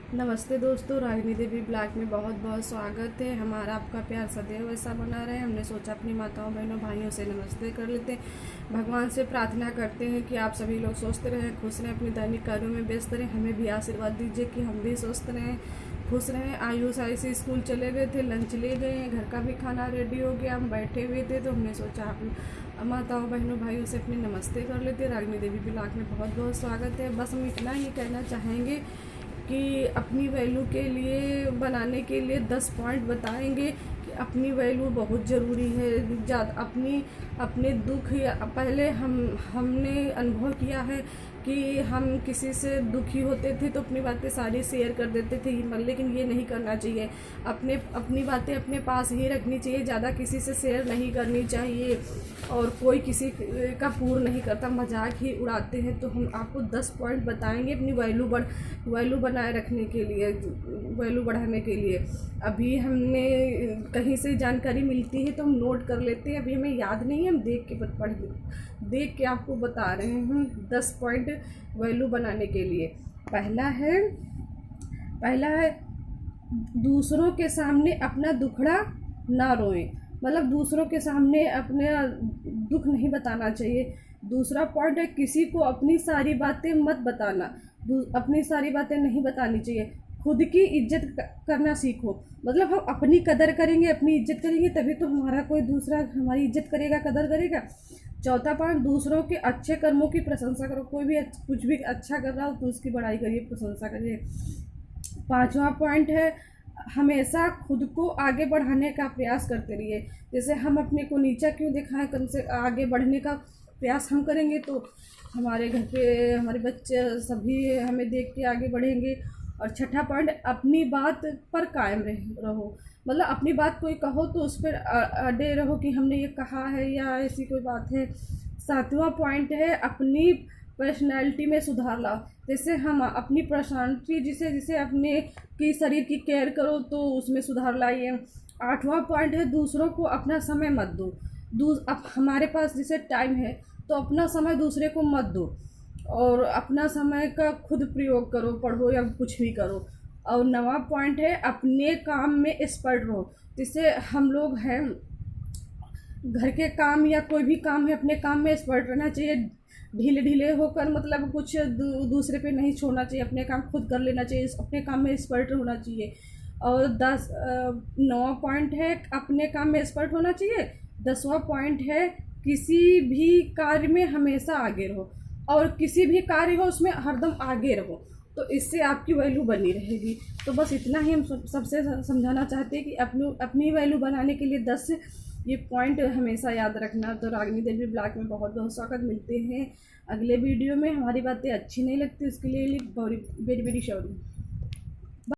नमस्ते दोस्तों, रागिनी देवी ब्लॉग में बहुत बहुत स्वागत है। हमारा आपका प्यार सदैव ऐसा बना रहे। हमने सोचा अपनी माताओं बहनों भाइयों से नमस्ते कर लेते हैं। भगवान से प्रार्थना करते हैं कि आप सभी लोग स्वस्थ रहें, खुश रहें, अपने दैनिक कार्यों में व्यस्त रहें। हमें भी आशीर्वाद दीजिए कि हम भी स्वस्थ रहें, खुश रहें। आयुष आई से स्कूल चले गए थे, लंच ले गए हैं, घर का भी खाना रेडी हो गया। हम बैठे हुए थे तो हमने सोचा आप माताओं बहनों भाइयों से अपने नमस्ते कर लेते हैं। रागिनी देवी ब्लॉग में बहुत बहुत स्वागत है। बस हम इतना ही कहना चाहेंगे कि अपनी वैल्यू के लिए बनाने के लिए 10 पॉइंट बताएंगे कि अपनी वैल्यू बहुत ज़रूरी है। ज़्यादा अपने दुख या पहले हमने अनुभव किया है कि हम किसी से दुखी होते थे तो अपनी बातें सारी शेयर कर देते थे, लेकिन ये नहीं करना चाहिए। अपनी बातें अपने पास ही रखनी चाहिए, ज़्यादा किसी से शेयर नहीं करनी चाहिए। और कोई किसी का पूर्ण नहीं करता, मजाक ही उड़ाते हैं। तो हम आपको 10 पॉइंट बताएंगे अपनी वैल्यू बनाए रखने के लिए, वैल्यू बढ़ाने के लिए। अभी हमने कहीं से जानकारी मिलती है तो हम नोट कर लेते हैं। अभी हमें याद नहीं है, हम देख के आपको बता रहे हैं 10 पॉइंट वैल्यू बनाने के लिए। पहला है दूसरों के सामने अपना दुखड़ा ना रोएं। मतलब दूसरों के सामने अपने दुख नहीं बताना चाहिए। दूसरा पॉइंट है किसी को अपनी सारी बातें मत बताना। अपनी सारी बातें नहीं बतानी चाहिए। खुद की इज्जत करना सीखो। मतलब हम अपनी कदर करेंगे, अपनी इज्जत करेंगे, तभी तो हमारा कोई दूसरा हमारी इज्जत करेगा, कदर करेगा। चौथा पॉइंट, दूसरों के अच्छे कर्मों की प्रशंसा करो। कोई भी कुछ भी अच्छा कर रहा हो तो उसकी बड़ाई करिए, प्रशंसा करिए। पांचवा पॉइंट है हमेशा खुद को आगे बढ़ाने का प्रयास करते रहिए। जैसे हम अपने को नीचा क्यों दिखाएं, कम से आगे बढ़ने का प्रयास हम करेंगे तो हमारे घर पे हमारे बच्चे सभी हमें देख के आगे बढ़ेंगे। और छठा पॉइंट, अपनी बात पर कायम रहो। मतलब अपनी बात कोई कहो तो उस पर अड़े रहो कि हमने ये कहा है या ऐसी कोई बात है। सातवां पॉइंट है अपनी पर्सनैलिटी में सुधार लाओ। जैसे हम अपनी पर्सनालिटी जिसे जिसे अपने की शरीर की केयर करो तो उसमें सुधार लाइए। आठवां पॉइंट है दूसरों को अपना समय मत दो। अब हमारे पास जैसे टाइम है तो अपना समय दूसरे को मत दो, और अपना समय का खुद प्रयोग करो, पढ़ो या कुछ भी करो। और नवा पॉइंट है अपने काम में एक्सपर्ट रहो। जैसे हम लोग हैं, घर के काम या कोई भी काम है, अपने काम में एक्सपर्ट रहना चाहिए। ढीले ढीले होकर मतलब कुछ दूसरे पे नहीं छोड़ना चाहिए, अपने काम खुद कर लेना चाहिए, अपने काम में एक्सपर्ट होना चाहिए। और 9वां पॉइंट है अपने काम में एक्सपर्ट होना चाहिए। 10वां पॉइंट है किसी भी कार्य में हमेशा आगे रहो, और किसी भी कार्य हो उसमें हरदम आगे रहो, तो इससे आपकी वैल्यू बनी रहेगी। तो बस इतना ही हम सबसे समझाना चाहते हैं कि अपनी वैल्यू बनाने के लिए 10 ये पॉइंट हमेशा याद रखना। तो रागिनी देवी ब्लॉग में बहुत बहुत स्वागत। मिलते हैं अगले वीडियो में। हमारी बातें अच्छी नहीं लगती उसके लिए वेरी वेरी सॉरी।